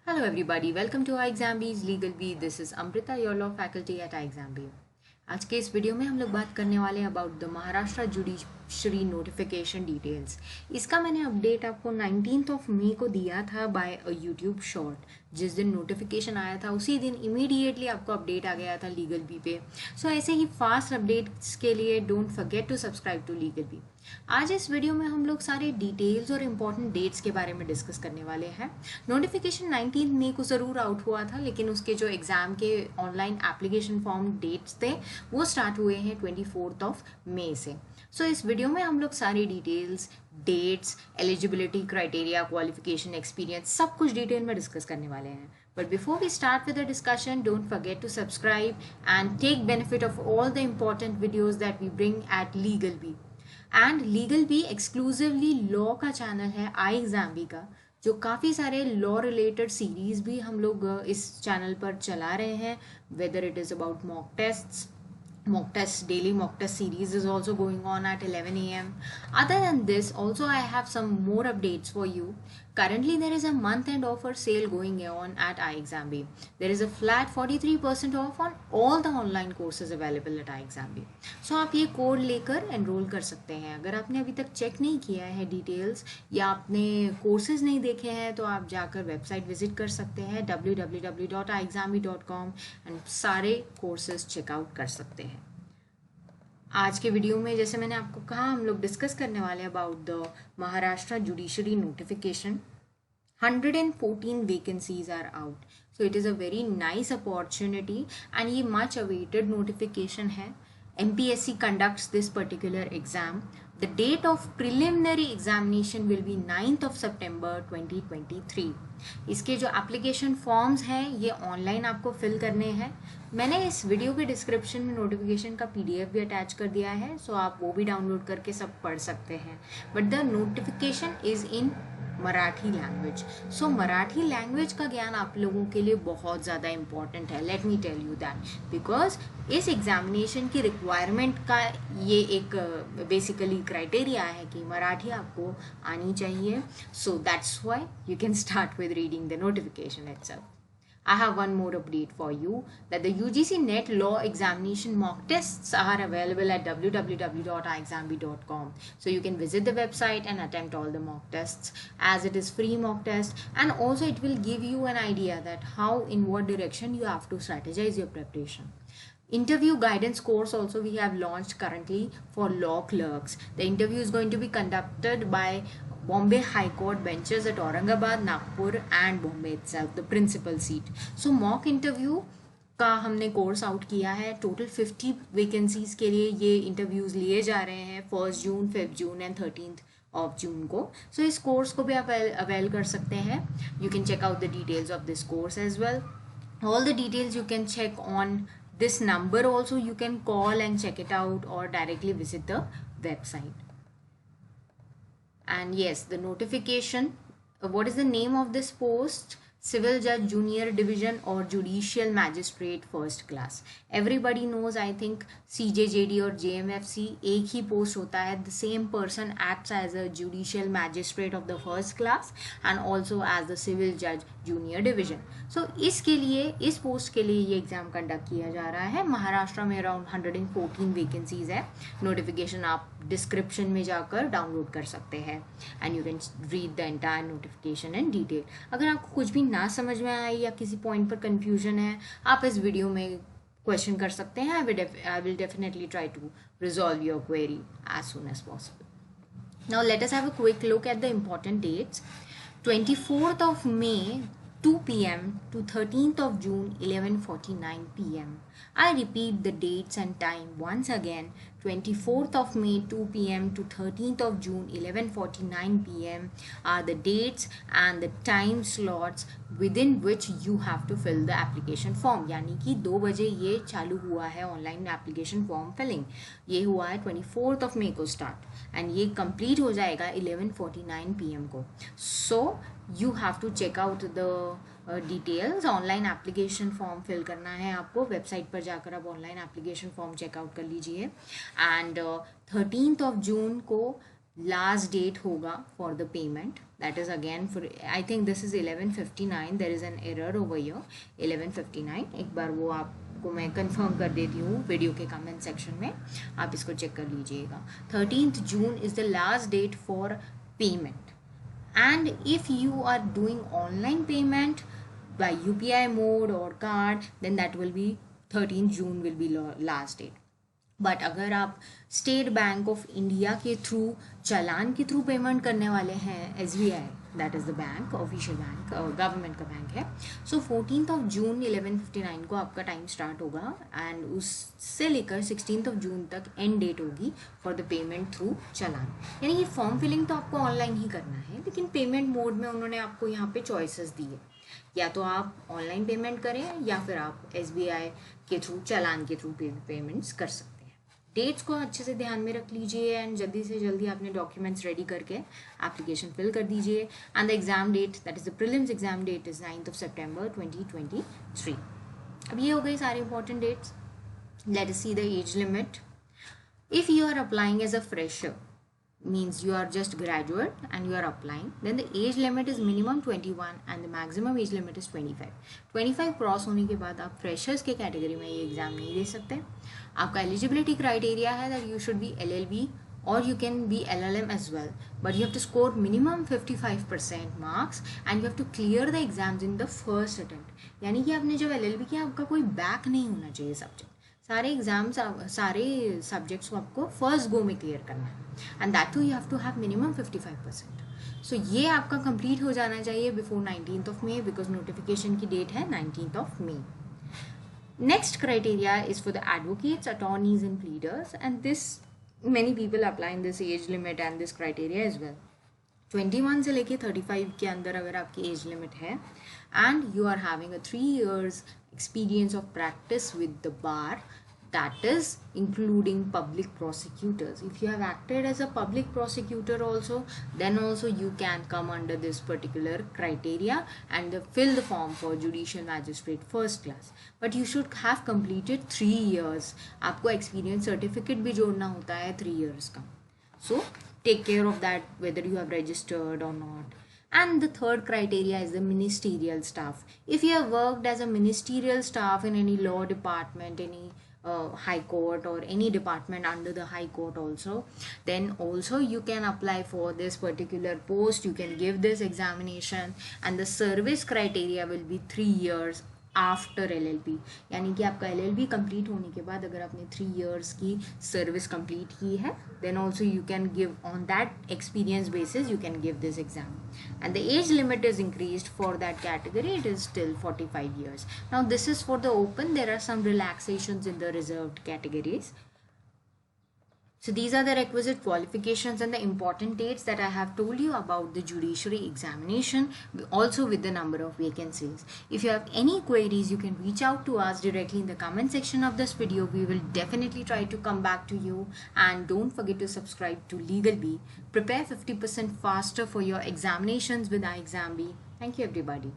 Hello everybody, welcome to iExamBee's Legal Bee. This is Amrita, your law faculty at iExamBee. आज के इस video में हम लोग बात करने वाले हैं about the Maharashtra judiciary notification details. इसका मैंने अपडेट आपको 19th ऑफ मई को दिया था बाय अ यूट्यूब शॉर्ट। जिस दिन नोटिफिकेशन आया था उसी दिन इमीडिएटली आपको अपडेट आ गया था लीगल बी पे। सो ऐसे ही फास्ट अपडेट्स के लिए don't forget to subscribe to Legal Bee. आज इस वीडियो में हम लोग सारे डिटेल्स और इम्पॉर्टेंट डेट्स के बारे में डिस्कस करने वाले हैं। नोटिफिकेशन 19 मई को ज़रूर आउट हुआ था, लेकिन उसके जो एग्ज़ाम के ऑनलाइन एप्लीकेशन फॉर्म डेट्स थे वो स्टार्ट हुए हैं 24 ऑफ मई से। सो इस वीडियो में हम लोग सारी details, dates, eligibility criteria, qualification, experience सब कुछ डिटेल में डिस्कस करने वाले हैं। But before we start with the discussion, don't forget to subscribe and take benefit of all the important videos that we bring at Legal Bee. And Legal Bee exclusively law का channel है iExamBee का, जो काफ़ी सारे law related series भी हम लोग इस चैनल पर चला रहे हैं, whether it is about mock test, daily mock test series is also going on at 11 a.m. Other than this, also I have some more updates for you. Currently there is a month end offer sale going on at iExamBee. There is a flat 43% off on all the online courses available at iExamBee. So आप ये code लेकर enrol कर सकते हैं। अगर आपने अभी तक चेक नहीं किया है डिटेल्स या आपने कोर्सेज नहीं देखे हैं तो आप जाकर वेबसाइट विजिट कर सकते हैं www.iexambee.com एंड सारे कोर्सेज चेकआउट कर सकते हैं। आज के वीडियो में जैसे मैंने आपको कहा, हम लोग डिस्कस करने वाले हैं about the Maharashtra judiciary notification. 114 vacancies are out, so it is a very nice opportunity and ये मच अवेटेड नोटिफिकेशन है। MPSC conducts this particular exam. The date of preliminary examination will be 9th of September 2023. इसके जो application forms हैं ये online आपको fill करने हैं। मैंने इस वीडियो के डिस्क्रिप्शन में नोटिफिकेशन का PDF भी अटैच कर दिया है, सो आप वो भी डाउनलोड करके सब पढ़ सकते हैं। But the notification is in Marathi language. So Marathi language का ज्ञान आप लोगों के लिए बहुत ज़्यादा इम्पॉर्टेंट है। Let me tell you that, because इस एग्जामिनेशन की रिक्वायरमेंट का ये एक बेसिकली क्राइटेरिया है कि मराठी आपको आनी चाहिए। So that's why you can start with reading the notification itself. I have one more update for you that the UGC NET law examination mock tests are available at www.iexambee.com. So you can visit the website and attempt all the mock tests, as it is free mock test, and also it will give you an idea that how, in what direction you have to strategize your preparation. Interview guidance course also we have launched currently for law clerks. The interview is going to be conducted by Bombay High Court benches at Aurangabad, Nagpur and Bombay itself, the principal seat. So mock interview का हमने course out किया है। Total 50 vacancies के लिए ये interviews लिए जा रहे हैं 1 जून, 5 जून एंड 13th ऑफ जून को। सो इस कोर्स को भी आप अवेल कर सकते हैं। You can check out the details of this course as well. All the details you can check on this number also. You can call and check it out or directly visit the website. And yes, the notification, what is the name of this post? Civil Judge Junior Division or Judicial Magistrate First Class. Everybody knows, I think, CJJD और JMFC एक ही post होता है. The same person acts as a Judicial Magistrate of the First Class and also as the Civil Judge Junior Division. So इसके लिए, इस post के लिए ये एग्ज़ाम कंडक्ट किया जा रहा है। महाराष्ट्र में अराउंड 114 वैकेंसीज है। नोटिफिकेशन आप डिस्क्रिप्शन में जाकर डाउनलोड कर सकते हैं and you can read the entire notification in detail. अगर आपको कुछ भी ना समझ में आए या किसी पॉइंट पर कंफ्यूजन है, आप इस वीडियो में क्वेश्चन कर सकते हैं। I will definitely try to resolve your query as soon as possible. Now let us have a quick look at the important dates. 24th of May 2 p.m. to 13th of June 11:49 p.m. I repeat the dates and time once again. 24th of May 2 p.m. to 13th of June 11:49 p.m. are the dates and the time slots within which you have to fill the application form. यानी कि 2 बजे ये चालू हुआ है online application form filling. ये हुआ है 24th of May को स्टार्ट एंड ये कंप्लीट हो जाएगा 11:49 p.m. को। So you have to check out the details. Online application form fill करना है आपको। वेबसाइट पर जाकर आप ऑनलाइन एप्लीकेशन फॉर्म चेकआउट कर लीजिए एंड 13th of June को लास्ट डेट होगा for the payment, that is again for, I think this is 11:59, there is an error over here 11:59। एक बार वो आपको मैं कंफर्म कर देती हूँ वीडियो के कमेंट सेक्शन में, आप इसको चेक कर लीजिएगा। 13th June is the last date for payment, and if you are doing online payment by UPI mode or card, then that will be 13th June will be last date। But अगर आप state bank of India के through, चालान के through payment करने वाले हैं, SBI that is the bank, official bank, government का bank है, सो 14th June 11:59 को आपका टाइम स्टार्ट होगा एंड उससे लेकर 16th June तक एंड डेट होगी फॉर द पेमेंट थ्रू चालान। यानी कि फॉर्म फिलिंग तो आपको ऑनलाइन ही करना है, लेकिन पेमेंट मोड में उन्होंने आपको यहाँ पे चॉइसेस दी है, या तो आप ऑनलाइन पेमेंट करें या फिर आप SBI के थ्रू, चालान के थ्रू पेमेंट्स कर सकते हैं। डेट्स को अच्छे से ध्यान में रख लीजिए एंड जल्दी से जल्दी अपने डॉक्यूमेंट्स रेडी करके एप्लीकेशन फिल कर दीजिए। And the exam date, that is the prelims exam date, is 9th September 2023। अब ये हो गई सारे important dates. Let us see the age limit. If you are applying as a fresher, means you are just graduate and you are applying, then the age limit is minimum 21 and the maximum age limit is 25। 25 cross होने के बाद आप freshers के category में ये exam नहीं दे सकते। आपका एलिजिबिलिटी क्राइटेरिया है that you should be LLB or you can be LLM as well, but you have to score minimum 55% marks and you have to clear the exams in the first attempt। यानी कि आपने जब LLB किया आपका कोई back नहीं होना चाहिए सब्जेक्ट, सारे एग्जाम्स, सारे सब्जेक्ट्स को आपको फर्स्ट गो में क्लियर करना है and that too you have to have minimum 55%। So ये आपका कंप्लीट हो जाना चाहिए before 19th May, because notification की डेट है 19th May। Next criteria is for the advocates, attorneys and pleaders, and this many people apply in this age limit and this criteria as well. 21 से लेके 35 के अंदर अगर आपकी age limit है and you are having a 3 years experience of practice with the bar, that is including public prosecutors. If you have acted as a public prosecutor also, then also you can come under this particular criteria and fill the form for judicial magistrate first class, but you should have completed 3 years। आपको experience certificate भी जोड़ना होता है 3 years का, so take care of that whether you have registered or not। And the third criteria is the ministerial staff। If you have worked as a ministerial staff in any law department, any high court or any department under the high court also, then also you can apply for this particular post, you can give this examination and the service criteria will be 3 years after LLB। यानी कि आपका LLB complete होने के बाद अगर आपने 3 years की service complete की है, then also you can give on that experience basis you can give this exam and the age limit is increased for that category, it is till 45 years। Now this is for the open, there are some relaxations in the reserved categories. So these are the requisite qualifications and the important dates that I have told you about the judiciary examination, also with the number of vacancies. If you have any queries, you can reach out to us directly in the comment section of this video. We will definitely try to come back to you, and don't forget to subscribe to LegalBee. Prepare 50% faster for your examinations with iExamBee. Thank you everybody.